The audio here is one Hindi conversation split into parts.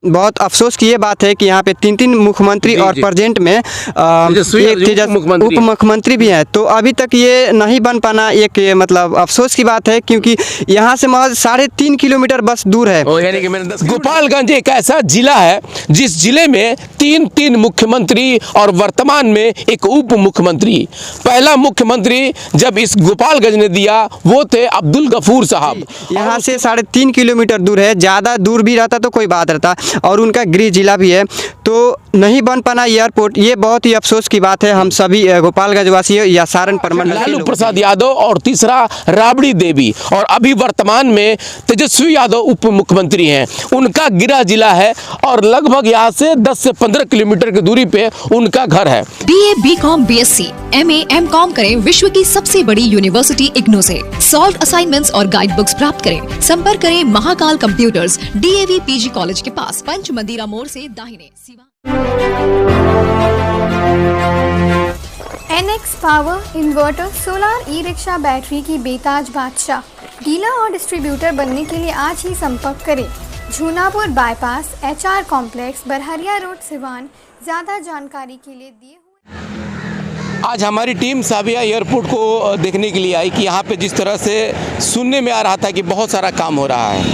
बहुत अफसोस की ये बात है कि यहाँ पे तीन मुख्यमंत्री और प्रेजेंट में उप मुख्यमंत्री भी हैं, तो अभी तक ये नहीं बन पाना एक मतलब अफसोस की बात है, क्योंकि यहाँ से महज 3.5 किलोमीटर बस दूर है। यानी कि गोपालगंज एक ऐसा जिला है जिस जिले में तीन मुख्यमंत्री और वर्तमान में एक उप मुख्यमंत्री। पहला मुख्यमंत्री जब इस गोपालगंज ने दिया वो थे अब्दुल गफूर साहब। यहाँ से 3.5 किलोमीटर दूर है, ज़्यादा दूर भी रहता तो कोई बात रहता, और उनका गृह जिला भी है, तो नहीं बन पाना एयरपोर्ट, ये बहुत ही अफसोस की बात है हम सभी गोपालगंज वासी या सारण प्रमंडल। लालू प्रसाद यादव और तीसरा राबड़ी देवी, और अभी वर्तमान में तेजस्वी यादव उप मुख्यमंत्री हैं। उनका गृह जिला है और लगभग यहाँ से 10 से 15 किलोमीटर की दूरी पे उनका घर है। BA, BCom, BSc, MA, MCom करें विश्व की सबसे बड़ी यूनिवर्सिटी इग्नू से। सॉल्व असाइनमेंट्स और गाइड बुक्स प्राप्त करें। संपर्क करें Mahakal computers, DAV PG college के पास, पंच मंदिरा मोड़ से दाहिने। NX power inverter solar e rickshaw battery की बेताज बादशाह। डीलर और डिस्ट्रीब्यूटर बनने के लिए आज ही संपर्क करें। Jhunapur bypass, HR complex, Barharia road, Siwan. ज़्यादा जानकारी के लिए दिए हुए। आज हमारी टीम साबिया एयरपोर्ट को देखने के लिए आई कि यहाँ पे जिस तरह से सुनने में आ रहा था कि बहुत सारा काम हो रहा है,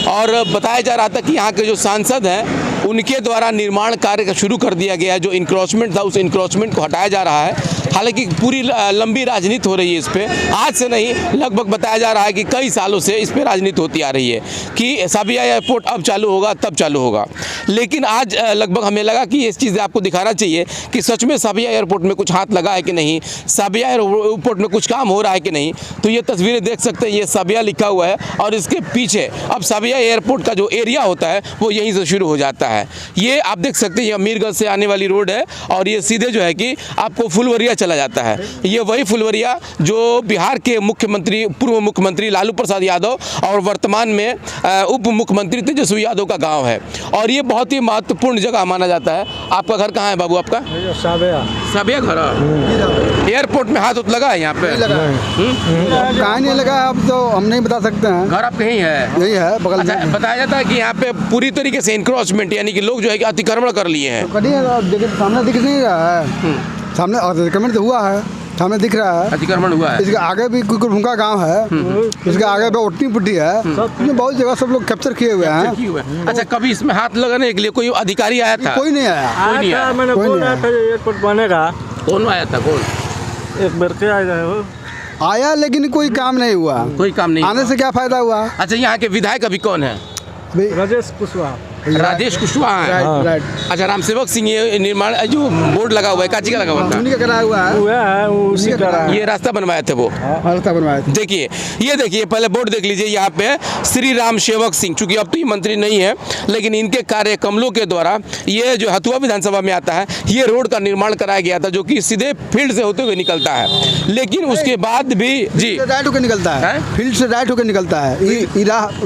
और बताया जा रहा था कि यहाँ के जो सांसद हैं उनके द्वारा निर्माण कार्य शुरू कर दिया गया है। जो इंक्रोचमेंट था उस इंक्रोचमेंट को हटाया जा रहा है। हालांकि पूरी लंबी राजनीति हो रही है इस पे, आज से नहीं, लगभग बताया जा रहा है कि कई सालों से इस पे राजनीति होती आ रही है कि साबिया एयरपोर्ट अब चालू होगा तब चालू होगा। लेकिन आज लगभग हमें लगा कि ये चीज़ आपको दिखाना चाहिए कि सच में साबिया एयरपोर्ट में कुछ हाथ लगा है कि नहीं, साबिया एयरपोर्ट में कुछ काम हो रहा है कि नहीं। तो ये तस्वीरें देख सकते हैं, ये साबिया लिखा हुआ है और इसके पीछे अब साबिया एयरपोर्ट का जो एरिया होता है वो यहीं से शुरू हो जाता है। ये आप देख सकते हैं, ये अमीरगंज से आने वाली रोड है और ये सीधे जो है कि आपको फुलवरिया चला जाता है। ये वही फुलवरिया जो बिहार के मुख्यमंत्री, पूर्व मुख्यमंत्री लालू प्रसाद यादव और वर्तमान में उप मुख्यमंत्री तेजस्वी यादव का गांव है, और ये बहुत ही महत्वपूर्ण जगह माना जाता है। आपका घर कहाँ है बाबू? आपका साबिया घर। एयरपोर्ट में हाथ लगा है यहाँ पे? कहाँ नहीं लगा, अब तो हम नहीं बता सकते हैं। घर आपके यही है? यही है बगल में। अच्छा, बताया जाता है कि यहाँ पे पूरी तरीके से इंक्रोचमेंट, यानी कि लोग जो है कि अतिक्रमण कर लिए हैं। सामने दिख नहीं रहा है, सामने अतिक्रमण तो हुआ है, सामने दिख रहा है अतिक्रमण हुआ है। इसके आगे भी भूमका गांव है, इसके आगे भी ओटनी पुट्टी है, इसमें बहुत जगह सब लोग कैप्चर किए हुए हैं। अच्छा, कभी इसमें हाथ लगाने के लिए कोई अधिकारी आया था? कोई नहीं आया। मैंने बोल रहा था एयरपोर्ट बनेगा। कौन आया था? कौन? एक बार के आया लेकिन कोई काम नहीं हुआ। कोई काम नहीं आने से क्या फायदा हुआ? अच्छा, यहाँ के विधायक अभी कौन है? राजेश कुशवाहा। राजेश कुशवाहा है। राइट। अच्छा, राम सेवक सिंह, ये निर्माण जो बोर्ड लगा हुआ है, काची का लगा हुआ था? उन्हीं का कराया हुआ है, उसी का ये रास्ता बनवाए थे वो? रास्ता बनवाया था। देखिए, ये देखिए, पहले बोर्ड देख लीजिए यहाँ पे, श्री राम सेवक सिंह, चूंकि अब तो ये मंत्री नहीं है, लेकिन इनके कार्य कमलों के द्वारा ये जो हथुआ विधानसभा में आता है, ये रोड का निर्माण कराया गया था, जो कि सीधे फील्ड से होते हुए निकलता है। लेकिन उसके बाद भी जी राइट होकर निकलता है, फील्ड से राइट होकर निकलता है,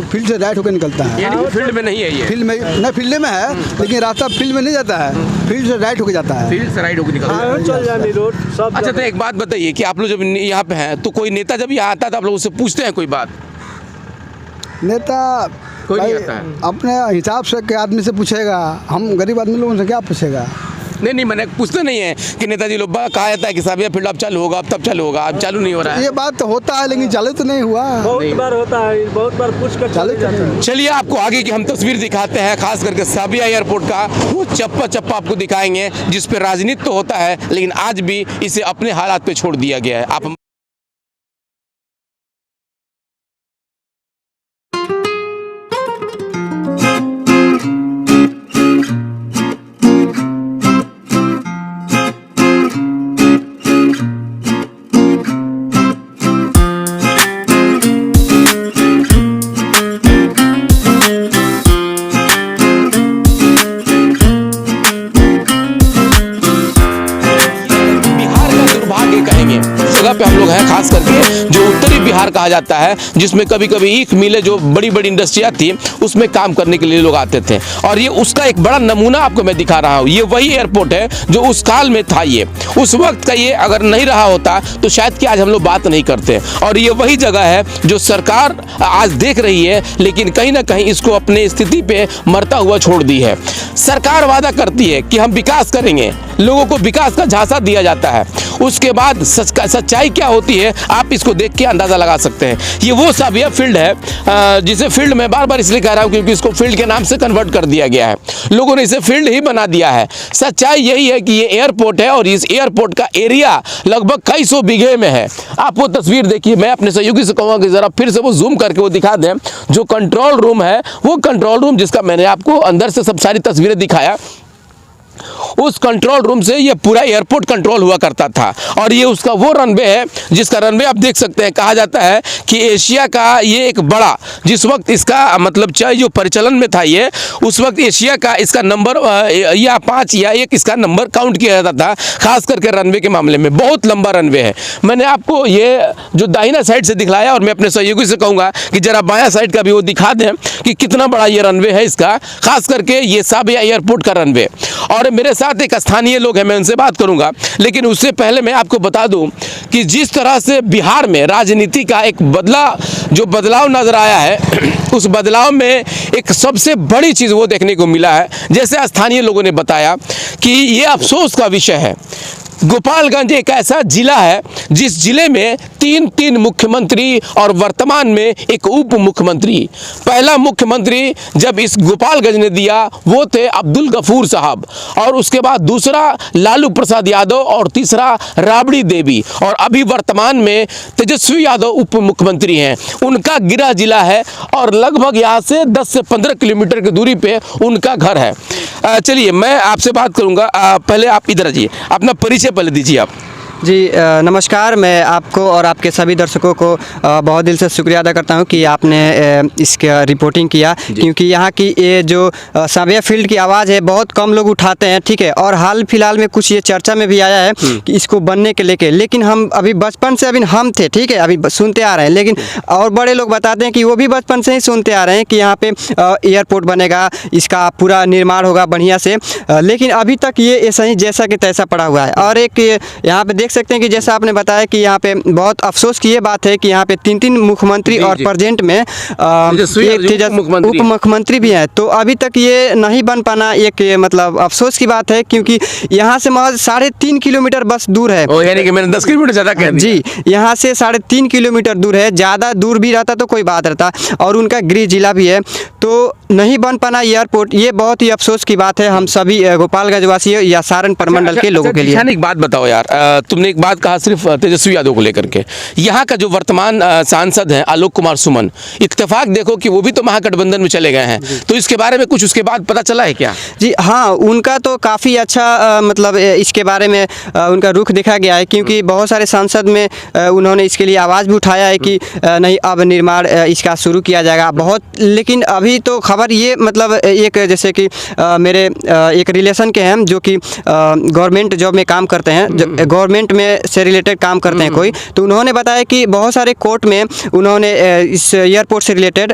फील्ड से राइट होकर निकलता है। फील्ड में नहीं है ये? फील्ड में न, फील्ड में है, लेकिन रास्ता फील्ड में नहीं जाता है, फील्ड से राइट होकर जाता है। फील्ड से राइट होकर निकलता है। चल जानी रोड सब। अच्छा, तो एक बात बताइए कि आप लोग जब यहाँ पे हैं तो कोई नेता जब यहाँ आता है तो आप लोग उससे पूछते हैं कोई बात? नेता कोई नहीं आता है? अपने हिसाब से के आदमी से पूछेगा, हम गरीब आदमी लोगों से क्या पूछेगा? नहीं, मैंने पूछते नहीं है कि नेताजी लोग कहा जाता है कि साबिया फील्ड अब चालू होगा, अब तब चालू होगा, अब चालू नहीं हो रहा है। ये बात तो होता है लेकिन चालू तो नहीं हुआ। बहुत बार होता है, बहुत बार पूछ कर चालू जाते हैं। चलिए आपको आगे की हम तस्वीर दिखाते हैं, खास करके साबिया एयरपोर्ट का वो चप्पा चप्पा आपको दिखाएंगे जिस पे राजनीति तो होता है, लेकिन आज भी इसे अपने हालात पे छोड़ दिया गया है। आप पे हम बिहार कहा जाता है, जिसमें कभी कभी ईख मिले जो बड़ी बड़ी इंडस्ट्रियाँ थी उसमें काम करने के लिए लोग आते थे। और ये उसका एक बड़ा नमूना आपको मैं दिखा रहा हूँ। ये वही एयरपोर्ट है जो उस काल में था। ये उस वक्त का, ये अगर नहीं रहा होता तो शायद कि आज हम लोग बात नहीं करते। और ये वही जगह है जो सरकार आज देख रही है, लेकिन कहीं ना कहीं इसको अपने स्थिति पे मरता हुआ छोड़ दी है। सरकार वादा करती है कि हम विकास करेंगे, लोगों को विकास का झांसा दिया जाता है, उसके बाद सच्चाई क्या होती है आप इसको देख के अंदाज़ा लगा सकते हैं। ये वो सब ये फील्ड है जिसे फील्ड में बार बार इसलिए कह रहा हूँ क्योंकि इसको फील्ड के नाम से कन्वर्ट कर दिया गया है, लोगों ने इसे फील्ड ही बना दिया है। सच्चाई यही है कि ये एयरपोर्ट है और इस एयरपोर्ट का एरिया लगभग कई सौ बीघे में है। आप वो तस्वीर देखिए, मैं अपने सहयोगी से कहूँगा कि ज़रा फिर से वो जूम करके वो दिखा दें। जो कंट्रोल रूम है वो कंट्रोल रूम जिसका मैंने आपको अंदर से सब सारी तस्वीरें दिखाया, उस कंट्रोल रूम से ये पूरा एयरपोर्ट कंट्रोल हुआ करता था। और ये उसका वो रनवे है जिसका रनवे आप देख सकते हैं, कहा जाता है कि एशिया का ये एक बड़ा, जिस वक्त इसका मतलब चाहे जो परिचालन में था ये, उस वक्त एशिया का इसका नंबर या 5 या 1 इसका नंबर काउंट किया जाता था, खास करके रनवे के मामले में। बहुत लंबा रनवे है। मैंने आपको ये जो दाहिना साइड से दिखलाया और मैं अपने सहयोगी से कहूँगा कि जरा बायां साइड का भी वो दिखा दें कि कितना बड़ा ये रनवे है इसका, खास करके ये साबिया एयरपोर्ट का रनवे। और मेरे साथ एक स्थानीय लोग हैं, मैं उनसे बात करूंगा, लेकिन उससे पहले मैं आपको बता दूं कि जिस तरह से बिहार में राजनीति का एक बदलाव नजर आया है, उस बदलाव में एक सबसे बड़ी चीज़ वो देखने को मिला है, जैसे स्थानीय लोगों ने बताया कि ये अफसोस का विषय है। गोपालगंज एक ऐसा जिला है जिस जिले में 3 मुख्यमंत्री और वर्तमान में एक उप मुख्यमंत्री। पहला मुख्यमंत्री जब इस गोपालगंज ने दिया वो थे अब्दुल गफूर साहब, और उसके बाद दूसरा लालू प्रसाद यादव और तीसरा राबड़ी देवी, और अभी वर्तमान में तेजस्वी यादव उप मुख्यमंत्री हैं। उनका गिरा जिला है और लगभग यहाँ से 10 से 15 किलोमीटर की दूरी पे उनका घर है। चलिए मैं आपसे बात करूँगा, पहले आप इधर आइए, अपना परिचय पहले दीजिए आप। जी नमस्कार, मैं आपको और आपके सभी दर्शकों को बहुत दिल से शुक्रिया अदा करता हूं कि आपने इसका रिपोर्टिंग किया, क्योंकि यहाँ की ये जो साबिया फील्ड की आवाज़ है बहुत कम लोग उठाते हैं, ठीक है। और हाल फिलहाल में कुछ ये चर्चा में भी आया है कि इसको बनने के लेके, लेकिन हम अभी बचपन से अभी हम थे, ठीक है, अभी सुनते आ रहे हैं, लेकिन और बड़े लोग बताते हैं कि वो भी बचपन से ही सुनते आ रहे हैं कि यहाँ पे एयरपोर्ट बनेगा, इसका पूरा निर्माण होगा बढ़िया से, लेकिन अभी तक ये ऐसा ही जैसा कि तैसा पड़ा हुआ है। और एक यहाँ पे देख सकते हैं कि जैसा आपने बताया कि यहाँ पे बहुत अफसोस की ये बात है कि यहाँ पे 3 मुख्यमंत्री और प्रेजेंट में एक उप मुख्यमंत्री भी हैं, तो अभी तक ये नहीं बन पाना एक मतलब अफसोस की बात है, क्योंकि यहाँ से महज 3.5 किलोमीटर बस दूर है। यानी कि मैंने 10 किलोमीटर ज़्यादा कह दिया। जी, यहाँ से 3.5 किलोमीटर दूर है, ज़्यादा दूर भी रहता तो कोई बात रहता, और उनका गृह जिला भी है, तो नहीं बन पाना एयरपोर्ट, ये बहुत ही अफसोस की बात है हम सभी गोपालगंज वासी या सारण प्रमंडल के लोगों के लिए। एक बात बताओ यार, तुमने एक बात कहा सिर्फ तेजस्वी यादव को लेकर के, यहाँ का जो वर्तमान सांसद हैं आलोक कुमार सुमन, इत्तेफाक देखो कि वो भी तो महागठबंधन में चले गए हैं, तो इसके बारे में कुछ उसके बाद पता चला है क्या? जी हाँ, उनका तो काफ़ी अच्छा मतलब इसके बारे में उनका रुख देखा गया है, क्योंकि बहुत सारे सांसद में उन्होंने इसके लिए आवाज़ भी उठाया है कि नहीं अब निर्माण इसका शुरू किया जाएगा बहुत। लेकिन अभी तो खबर ये मतलब एक जैसे कि मेरे एक रिलेशन के हैं जो कि गवर्नमेंट जॉब में काम करते हैं, गवर्नमेंट में से रिलेटेड काम करते हैं कोई, तो उन्होंने बताया कि बहुत सारे कोर्ट में उन्होंने इस एयरपोर्ट से रिलेटेड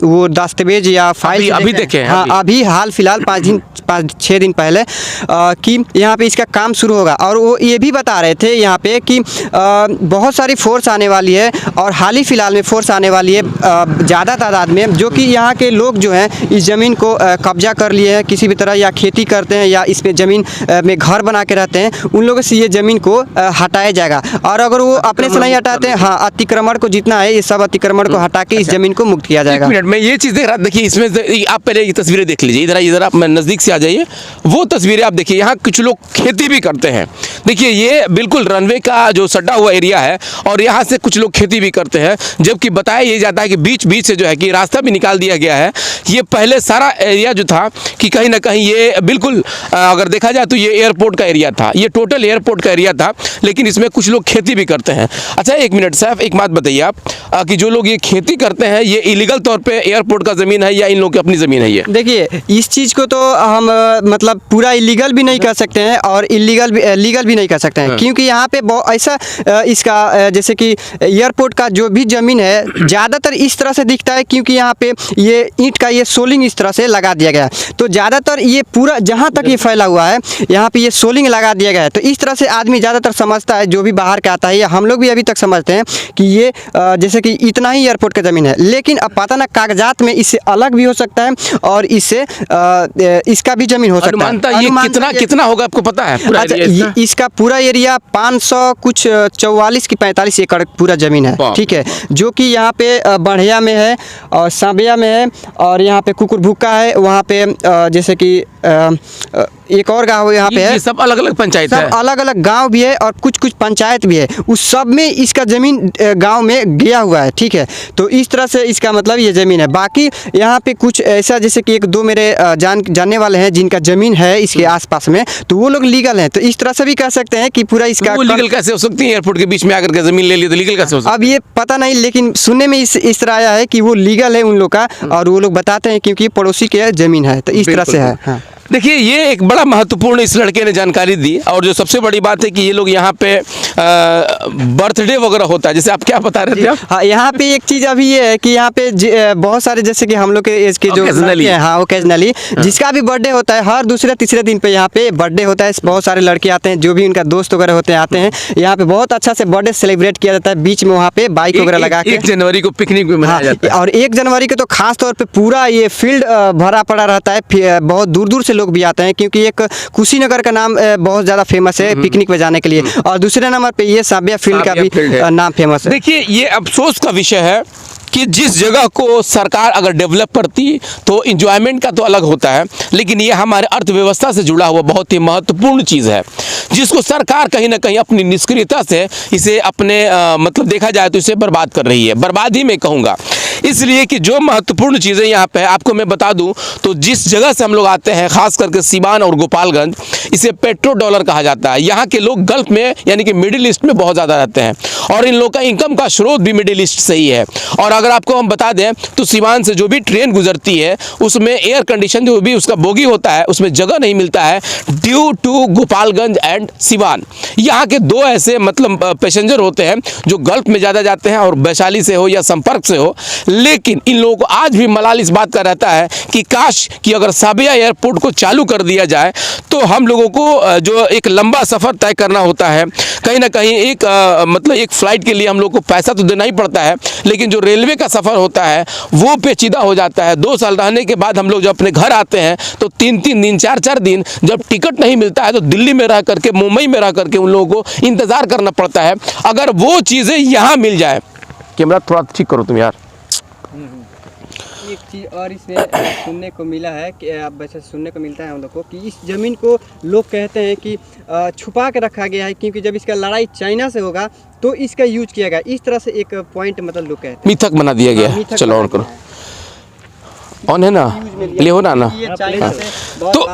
वो दस्तावेज या फाइल अभी देखे हैं। हाँ, अभी हाल फिलहाल 5-6 दिन पहले कि यहाँ पे इसका काम शुरू होगा, और वो ये भी बता रहे थे यहाँ पे कि बहुत सारी फोर्स आने वाली है, और हाल ही फिलहाल में फोर्स आने वाली है ज़्यादा तादाद में, जो कि यहाँ के लोग जो हैं इस ज़मीन को कब्जा कर लिए हैं किसी भी तरह, या खेती करते हैं या इस पे ज़मीन में घर बना के रहते हैं, उन लोगों से ये ज़मीन को हटाया जाएगा। और अगर वो अपने से नहीं हटाते हैं, हाँ, अतिक्रमण को जितना है ये सब अतिक्रमण को हटा के इस ज़मीन को मुक्त किया जाएगा। मैं ये चीज़ देख रहा, देखिए इसमें आप पहले ये तस्वीरें देख लीजिए, इधर आप नज़दीक से आ जाइए, वो तस्वीरें आप देखिए, यहाँ कुछ लोग खेती भी करते हैं। देखिए ये बिल्कुल रनवे का जो सटा हुआ एरिया है, और यहाँ से कुछ लोग खेती भी करते हैं, जबकि बताया ये जाता है कि बीच बीच से जो है कि रास्ता भी निकाल दिया गया है। ये पहले सारा एरिया जो था कि कहीं ना कहीं ये बिल्कुल अगर देखा जाए तो ये एयरपोर्ट का एरिया था, ये टोटल एयरपोर्ट का एरिया था, लेकिन इसमें कुछ लोग खेती भी करते हैं। अच्छा एक मिनट साहब, एक बात बताइए आप कि जो लोग ये खेती करते हैं ये इलीगल तौर पे एयरपोर्ट का ज़मीन है या इन लोगों की अपनी ज़मीन है? ये देखिए इस चीज़ को तो हम मतलब पूरा इलीगल भी नहीं कर सकते हैं और लीगल भी नहीं कर सकते हैं, क्योंकि यहाँ पे ऐसा इसका जैसे कि एयरपोर्ट का जो भी ज़मीन है ज़्यादातर इस तरह से दिखता है, क्योंकि यहाँ पे ये ईंट का ये सोलिंग इस तरह से लगा दिया गया है। तो ज़्यादातर ये पूरा जहाँ तक ये फैला हुआ है यहाँ पे ये सोलिंग लगा दिया गया है। तो इस तरह से आदमी ज़्यादातर समझता है, जो भी बाहर का आता है, या हम लोग भी अभी तक समझते हैं कि ये जैसे कि इतना ही एयरपोर्ट का ज़मीन है। लेकिन अब पता ना कागजात में इससे अलग भी हो सकता है और इससे इसका भी ज़मीन हो सकता है। ये कितना होगा आपको पता है? पूरा अच्छा, इसका पूरा एरिया 500 कुछ 44 की 45 एकड़ पूरा ज़मीन है, ठीक है, जो कि यहाँ पे बढ़िया में है और सांबिया में है और यहाँ पे कुकुरभुक्का है, वहाँ पे जैसे कि एक और गाँव यहाँ पे है। ये सब अलग अलग पंचायत है, सब अलग अलग गांव भी है और कुछ कुछ पंचायत भी है, उस सब में इसका ज़मीन गांव में गया हुआ है, ठीक है। तो इस तरह से इसका मतलब ये ज़मीन है। बाकी यहाँ पे कुछ ऐसा जैसे कि एक दो मेरे जानने वाले हैं जिनका ज़मीन है इसके आसपास में, तो वो लोग लीगल हैं। तो इस तरह से भी कह सकते हैं कि पूरा इसका लीगल कैसे हो सकती है? एयरपोर्ट के बीच में आकर के ज़मीन ले ली तो लीगल कैसे हो सकती है? अब ये पता नहीं, लेकिन सुनने में इस तरह आया है कि वो लीगल है उन लोग का, और वो लोग बताते हैं क्योंकि पड़ोसी के ज़मीन है, तो इस तरह से है। हाँ। देखिए, ये एक बड़ा महत्वपूर्ण इस लड़के ने जानकारी दी, और जो सबसे बड़ी बात है कि ये लोग यहाँ पे बर्थडे वगैरह होता है, जैसे आप क्या बता रहे थे? हाँ, यहाँ पे एक चीज़ अभी ये है कि यहाँ पे बहुत सारे जैसे कि हम लोग के एज के जो लड़के हैं, हाँ ओकेजनली, जिसका भी बर्थडे होता है हर दूसरे तीसरे दिन पे यहाँ पे बर्थडे होता है। बहुत सारे लड़के आते हैं, जो भी उनका दोस्त वगैरह होते हैं, आते हैं यहाँ पे, बहुत अच्छा से बर्थडे सेलिब्रेट किया जाता है। बीच में वहाँ पे बाइक वगैरह लगा के 1 जनवरी को पिकनिक भी मनाया जाता है, और 1 जनवरी को तो खास तौर पे पूरा ये फील्ड भरा पड़ा रहता है। बहुत दूर दूर से लोग भी आते हैं, क्योंकि एक कुशीनगर का नाम बहुत ज़्यादा फेमस है पिकनिक पे जाने के लिए, और दूसरे नंबर पे ये सांबिया फील्ड का भी नाम फेमस है। देखिए, ये अफसोस का विषय है कि जिस जगह को सरकार अगर डेवलप करती तो इंजॉयमेंट का तो अलग होता है, लेकिन ये हमारे अर्थव्यवस्था से जुड़ा हुआ बहुत ही महत्वपूर्ण चीज़ है, जिसको सरकार कहीं ना कहीं अपनी निष्क्रियता से इसे अपने मतलब देखा जाए तो इसे बर्बाद कर रही है। बर्बाद ही मैं कहूँगा, इसलिए कि जो महत्वपूर्ण चीज़ें यहाँ पे आपको मैं बता दूं, तो जिस जगह से हम लोग आते हैं, खास करके सीवान और गोपालगंज, इसे पेट्रो डॉलर कहा जाता है। यहाँ के लोग गल्फ में यानी कि मिडिल ईस्ट में बहुत ज़्यादा रहते हैं, और इन लोग का इनकम का स्रोत भी मिडिल ईस्ट से ही है। और अगर आपको हम बता दें तो सीवान से जो भी ट्रेन गुजरती है उसमें एयर कंडीशन जो भी उसका बोगी होता है उसमें जगह नहीं मिलता है, due to Gopalganj and Siwan. यहाँ के दो ऐसे मतलब पैसेंजर होते हैं जो गल्फ में ज़्यादा जाते हैं, और वैशाली से हो या संपर्क से हो। लेकिन इन लोगों को आज भी मलाल इस बात का रहता है कि काश कि अगर सांबिया एयरपोर्ट को चालू कर दिया जाए तो हम लोगों को जो एक लंबा सफ़र तय करना होता है, कहीं ना कहीं एक मतलब एक फ़्लाइट के लिए हम लोग को पैसा तो देना ही पड़ता है, लेकिन जो रेलवे का सफ़र होता है वो पेचीदा हो जाता है। 2 साल रहने के बाद हम लोग जब अपने घर आते हैं तो 3-3 दिन 4-4 दिन जब टिकट नहीं मिलता है तो दिल्ली में रह करके, मुंबई में रह करके उन लोगों को इंतज़ार करना पड़ता है। अगर वो चीज़ें यहाँ मिल जाए, कैमरा थोड़ा ठीक करो तुम यार। एक चीज़ और इसमें सुनने को मिला है कि अब वैसे सुनने को मिलता है हम लोग को कि इस ज़मीन को लोग कहते हैं कि छुपा के रखा गया है, क्योंकि जब इसका लड़ाई चाइना से होगा तो इसका यूज किया गया। इस तरह से एक पॉइंट मतलब लोग कहते हैं, मिथक बना दिया गया है। चलो ऑन करो, ऑन है ना, ले हो ना। तो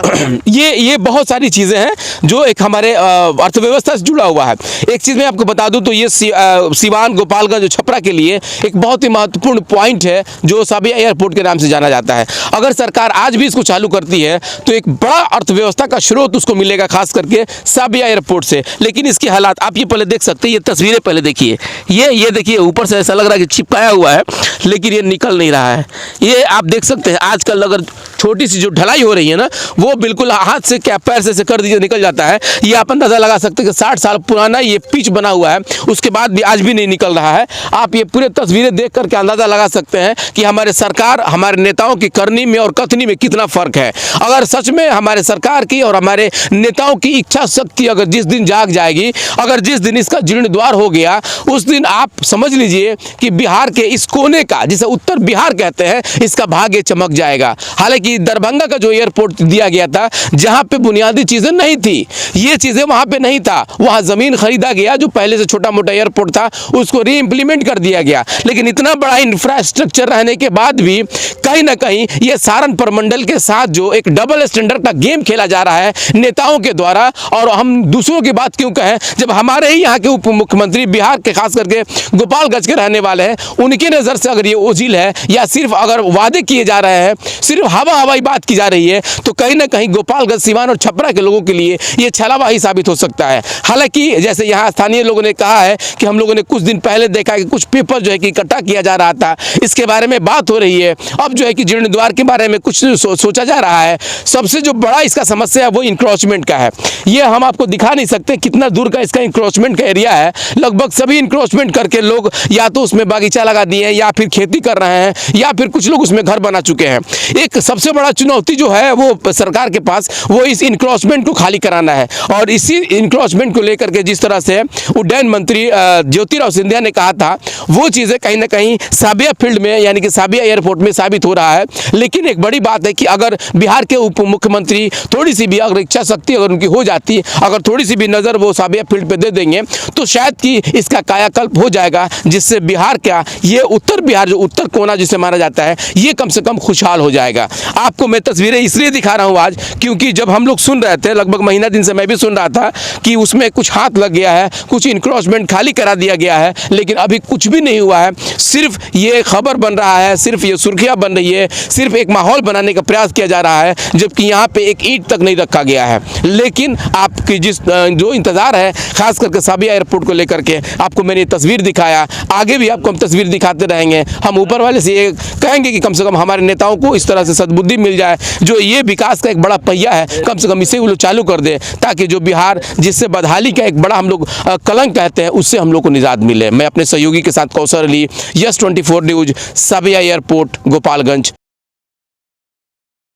ये बहुत सारी चीज़ें हैं जो एक हमारे अर्थव्यवस्था से जुड़ा हुआ है। एक चीज़ मैं आपको बता दूं तो ये सीवान, गोपालगंज, छपरा के लिए एक बहुत ही महत्वपूर्ण पॉइंट है जो सांबिया एयरपोर्ट के नाम से जाना जाता है। अगर सरकार आज भी इसको चालू करती है तो एक बड़ा अर्थव्यवस्था का स्रोत उसको मिलेगा, खास करके सांबिया एयरपोर्ट से। लेकिन इसके हालात आप ये पहले देख सकते हैं, ये तस्वीरें पहले देखिए, ये देखिए, ऊपर से ऐसा लग रहा है कि चिपकाया हुआ है, लेकिन ये निकल नहीं रहा है। ये आप देख सकते हैं, आजकल अगर छोटी सी जो ढलाई हो रही है ना, वो बिल्कुल हाथ से क्या पैर से कर दीजिए निकल जाता है। ये आप अंदाज़ा लगा सकते हैं कि 60 साल पुराना ये पिच बना हुआ है, उसके बाद भी आज भी नहीं निकल रहा है। आप ये पूरे तस्वीरें देख करके अंदाज़ा लगा सकते हैं कि हमारे सरकार, हमारे नेताओं की करनी में और कथनी में कितना फ़र्क है। अगर सच में हमारे सरकार की और हमारे नेताओं की इच्छा शक्ति अगर जिस दिन जाग जाएगी, अगर जिस दिन इसका जीर्णोद्धार हो गया, उस दिन आप समझ लीजिए कि बिहार के इस कोने का, जिसे उत्तर बिहार कहते हैं, इसका भाग्य चमक जाएगा। हालांकि दरभंगा का जो एयरपोर्ट दिया गया था, जहां पे बुनियादी चीजें नहीं थी, ये चीजें वहां पे नहीं था, वहां जमीन खरीदा गया, जो पहले से छोटा मोटा एयरपोर्ट था उसको री इंप्लीमेंट कर दिया गया। लेकिन इतना बड़ा इंफ्रास्ट्रक्चर रहने के बाद भी कहीं ना कहीं ये सारण प्रमंडल के साथ जो एक डबल स्टैंडर्ड का गेम खेला जा रहा है नेताओं के द्वारा। और हम दूसरों की बात क्यों कहें, जब हमारे ही यहाँ के उप मुख्यमंत्री बिहार के खास करके गोपालगंज के रहने वाले हैं, उनकी नज़र से अगर ये ओझिल है या सिर्फ अगर वादे किए जा रहे हैं, सिर्फ हवा हवाई बात की जा रही है तो कहीं ना कहीं गोपालगंज, सीवान और छपरा के लोगों के लिए ये छलावा ही साबित हो सकता है। हालांकि जैसे यहाँ स्थानीय लोगों ने कहा है कि हम लोगों ने कुछ दिन पहले देखा कि कुछ पेपर जो है कि इकट्ठा किया जा रहा था, इसके बारे में बात हो रही है। अब जो है कि जीर्णोद्वार के बारे में कुछ सोचा जा रहा है। सबसे जो बड़ा इसका समस्या है वो इंक्रोचमेंट का है। ये हम आपको दिखा नहीं सकते कितना दूर का इसका इंक्रोचमेंट का एरिया है। लगभग सभी इंक्रोचमेंट करके लोग या तो उसमें बागीचा लगा दिए हैं या फिर खेती कर रहे हैं या फिर कुछ लोग उसमें घर बना चुके हैं। एक सबसे बड़ा चुनौती जो है वो सरकार के पास वो इस इंक्रोचमेंट को खाली कराना है। और इसी इंक्रोचमेंट को लेकर के जिस तरह से उड्डयन मंत्री ज्योतिराव सिंधिया ने कहा था वो चीज़ें कहीं ना कहीं साबिया फील्ड में यानी कि साबिया एयरपोर्ट में साबित हो रहा है। लेकिन एक बड़ी बात है कि अगर बिहार के उप मुख्यमंत्री थोड़ी सी भी अगर इच्छा शक्ति अगर उनकी हो जाती, अगर थोड़ी सी भी नज़र वो साबिया फील्ड पे दे देंगे तो शायद कि इसका कायाकल्प हो जाएगा, जिससे बिहार का ये उत्तर बिहार जो उत्तर कोना जिसे माना जाता है ये कम से कम खुशहाल हो जाएगा। आपको मैं तस्वीरें इसलिए दिखा रहा हूँ आज क्योंकि जब हम लोग सुन रहे थे, लगभग महीना दिन से मैं भी सुन रहा था कि उसमें कुछ हाथ लग गया है, कुछ इंक्रोचमेंट खाली करा दिया गया है, लेकिन अभी कुछ भी नहीं हुआ है। सिर्फ ये खबर बन रहा है, सिर्फ ये सुर्खियाँ बन रही है, सिर्फ एक माहौल बनाने का प्रयास किया जा रहा है, जबकि यहाँ पे एक ईंट तक नहीं रखा गया है। लेकिन आपकी जो इंतज़ार है खास करके साबिया एयरपोर्ट को लेकर के, आपको मैंने तस्वीर दिखाया, आगे भी आपको हम तस्वीर दिखाते रहेंगे। हम ऊपर वाले से ये कहेंगे कि कम से कम हमारे नेताओं को इस तरह से सद्बुद्धि मिल जाए, जो ये विकास का एक बड़ा पहिया है कम से कम इसे वो लोग चालू कर दे, ताकि जो बिहार जिससे बदहाली का एक बड़ा हम लोग कलंक कहते हैं उससे हम लोग को निजात मिले। मैं अपने सहयोगी के साथ कौशल अली, यस 24 न्यूज़, साबिया एयरपोर्ट, गोपालगंज।